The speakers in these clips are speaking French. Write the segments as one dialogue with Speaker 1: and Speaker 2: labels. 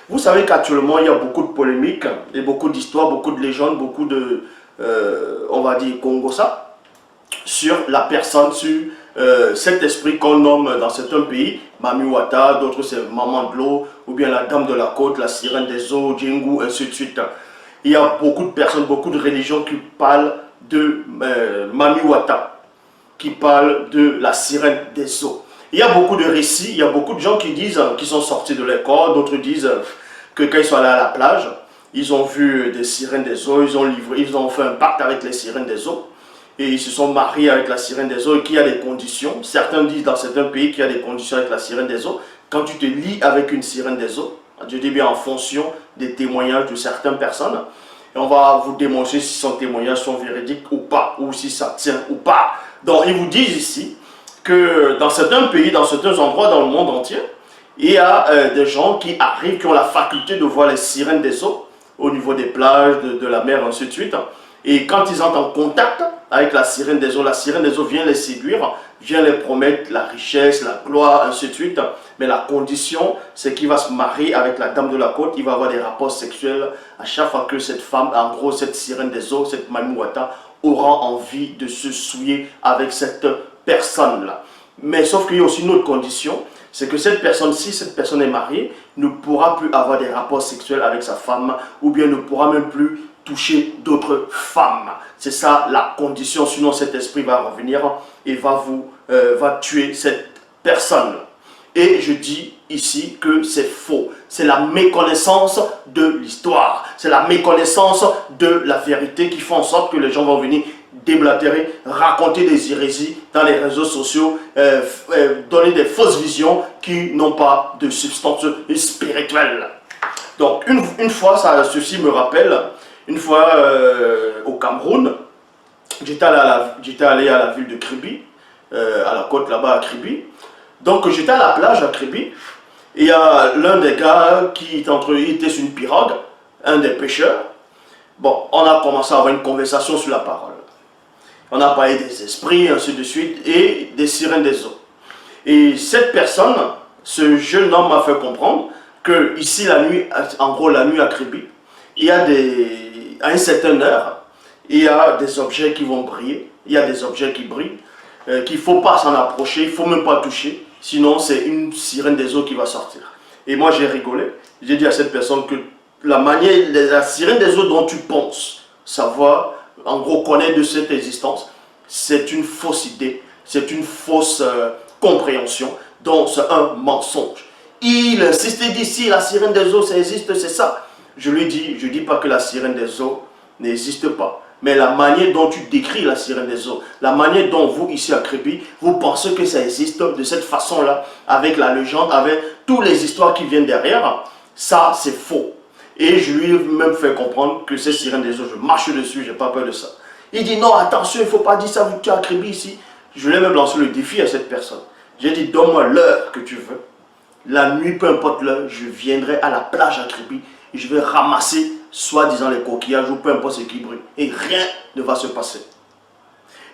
Speaker 1: Vous savez qu'actuellement, il y a beaucoup de polémiques et beaucoup d'histoires, beaucoup de légendes, beaucoup de, on va dire, Congossa, sur la personne, sur cet esprit qu'on nomme dans certains pays, Mami Wata, d'autres c'est Maman de l'eau, ou bien la Dame de la Côte, la Sirène des eaux, Djingu, ainsi de suite. Il y a beaucoup de personnes, beaucoup de religions qui parlent de Mami Wata, qui parlent de la Sirène des eaux. Il y a beaucoup de récits, il y a beaucoup de gens qui disent qu'ils sont sortis de l'école, d'autres disent que quand ils sont allés à la plage, ils ont vu des sirènes des eaux, ils ont fait un pacte avec les sirènes des eaux, et ils se sont mariés avec la sirène des eaux, et qu'il y a des conditions. Certains disent dans certains pays qu'il y a des conditions avec la sirène des eaux. Quand tu te lis avec une sirène des eaux, je dis bien en fonction des témoignages de certaines personnes, et on va vous démontrer si son témoignage sont véridiques ou pas, ou si ça tient ou pas. Donc ils vous disent ici que dans certains pays, dans certains endroits dans le monde entier, il y a des gens qui arrivent, qui ont la faculté de voir les sirènes des eaux au niveau des plages, de la mer, ainsi de suite. Et quand ils entrent en contact avec la sirène des eaux vient les séduire, vient les promettre la richesse, la gloire, ainsi de suite. Mais la condition, c'est qu'il va se marier avec la Dame de la Côte, il va avoir des rapports sexuels à chaque fois que cette femme, en gros cette sirène des eaux, cette Mami Wata, aura envie de se souiller avec cette personne-là. Mais sauf qu'il y a aussi une autre condition, c'est que cette personne, si cette personne est mariée, ne pourra plus avoir des rapports sexuels avec sa femme, ou bien ne pourra même plus toucher d'autres femmes. C'est ça la condition, sinon cet esprit va revenir et va tuer cette personne. Et je dis ici que c'est faux. C'est la méconnaissance de l'histoire. C'est la méconnaissance de la vérité qui fait en sorte que les gens vont venir déblatérer, raconter des hérésies dans les réseaux sociaux, donner des fausses visions qui n'ont pas de substance spirituelle. Donc une fois, ceci me rappelle, une fois au Cameroun, j'étais allé à la ville de Kribi, à la côte là-bas à Kribi. Donc j'étais à la plage à Kribi, et il y a l'un des gars qui était sur une pirogue, un des pêcheurs. Bon, on a commencé à avoir une conversation sur la parole. On a parlé des esprits, ainsi de suite, et des sirènes des eaux. Et cette personne, ce jeune homme m'a fait comprendre que ici la nuit, en gros la nuit à Kribi, il y a à une certaine heure, il y a des objets qui vont briller, il y a des objets qui brillent, qu'il ne faut pas s'en approcher, il ne faut même pas toucher, sinon c'est une sirène des eaux qui va sortir. Et moi j'ai rigolé, j'ai dit à cette personne que la sirène des eaux dont tu penses savoir, en gros connaître de cette existence, c'est une fausse idée, c'est une fausse compréhension, donc c'est un mensonge. Il insiste et dit si la sirène des eaux ça existe, c'est ça. Je lui dis, je ne dis pas que la sirène des eaux n'existe pas. Mais la manière dont tu décris la sirène des eaux, la manière dont vous, ici à Kribi, vous pensez que ça existe de cette façon-là, avec la légende, avec toutes les histoires qui viennent derrière, ça c'est faux. Et je lui ai même fait comprendre que ces sirènes des eaux, je marche dessus, je n'ai pas peur de ça. Il dit non, attention, il ne faut pas dire ça, vous tu as Kribi ici. Je lui ai même lancé le défi à cette personne. J'ai dit, donne-moi l'heure que tu veux. La nuit, peu importe l'heure, je viendrai à la plage à Kribi et je vais ramasser soi-disant les coquillages ou peu importe ce qui brille. Et rien ne va se passer.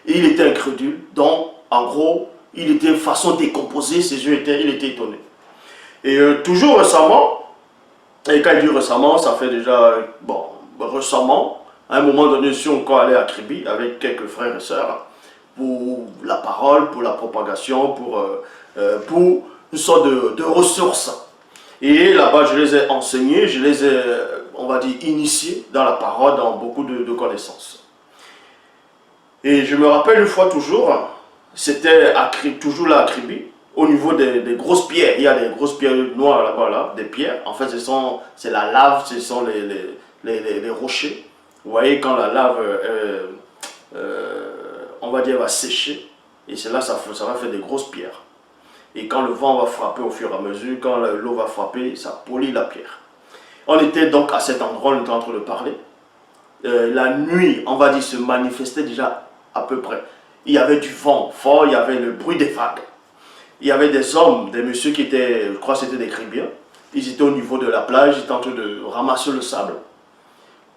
Speaker 1: Et il était incrédule, donc en gros, il était façon décomposée, ses yeux il était étonné. Et toujours récemment, et quand il dit récemment, ça fait déjà, bon, récemment, à un moment donné, je suis encore allé à Kribi avec quelques frères et sœurs pour la parole, pour la propagation, pour une sorte de ressources. Et là-bas, je les ai enseignés, je les ai, on va dire, initiés dans la parole, dans beaucoup de connaissances. Et je me rappelle une fois toujours, c'était toujours là à Kribi, au niveau des grosses pierres. Il y a des grosses pierres noires là-bas, là, des pierres. En fait, c'est la lave, ce sont les rochers. Vous voyez, quand la lave, on va dire, va sécher, et c'est là ça va faire des grosses pierres. Et quand le vent va frapper au fur et à mesure, quand l'eau va frapper, ça polit la pierre. On était donc à cet endroit, on était en train de parler. La nuit, on va dire, se manifestait déjà à peu près. Il y avait du vent fort, il y avait le bruit des vagues. Il y avait des hommes, des messieurs qui étaient, je crois que c'était des Kribiens. Ils étaient au niveau de la plage, ils étaient en train de ramasser le sable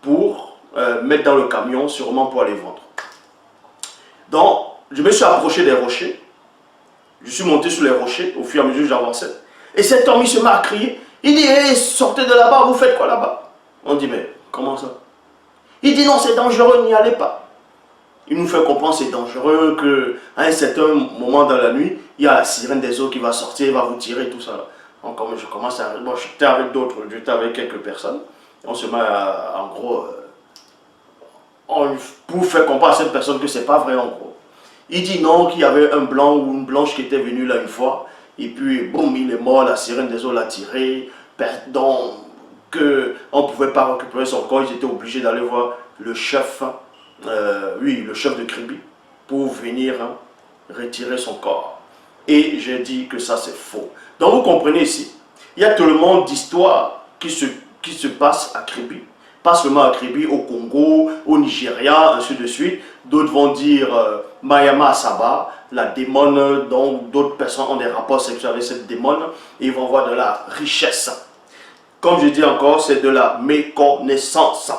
Speaker 1: pour mettre dans le camion, sûrement pour aller vendre. Donc, je me suis approché des rochers. Je suis monté sur les rochers au fur et à mesure que j'avançais. Et cet homme, il se met à crier. Il dit, hey, sortez de là-bas, vous faites quoi là-bas? On dit, mais comment ça? Il dit, non, c'est dangereux, n'y allez pas. Il nous fait comprendre que c'est dangereux, qu'à un certain moment dans la nuit, il y a la sirène des eaux qui va sortir, va vous tirer, tout ça. Donc, comme je commence à... Bon, j'étais avec d'autres, j'étais avec quelques personnes. On se met en gros... pour faire comprendre à cette personne que c'est pas vrai en gros. Il dit non, qu'il y avait un blanc ou une blanche qui était venu là une fois, et puis boum, il est mort, la sirène des eaux l'a tiré, donc qu'on ne pouvait pas récupérer son corps, ils étaient obligés d'aller voir le chef, oui, le chef de Kribi, pour venir retirer son corps. Et j'ai dit que ça c'est faux. Donc vous comprenez ici, il y a tellement d'histoires qui se passent à Kribi, pas seulement à Kribi, au Congo, au Nigeria, ainsi de suite. D'autres vont dire Mayama Asaba, la démone, dont d'autres personnes ont des rapports sexuels avec cette démone, et ils vont voir de la richesse. Comme je dis encore, c'est de la méconnaissance.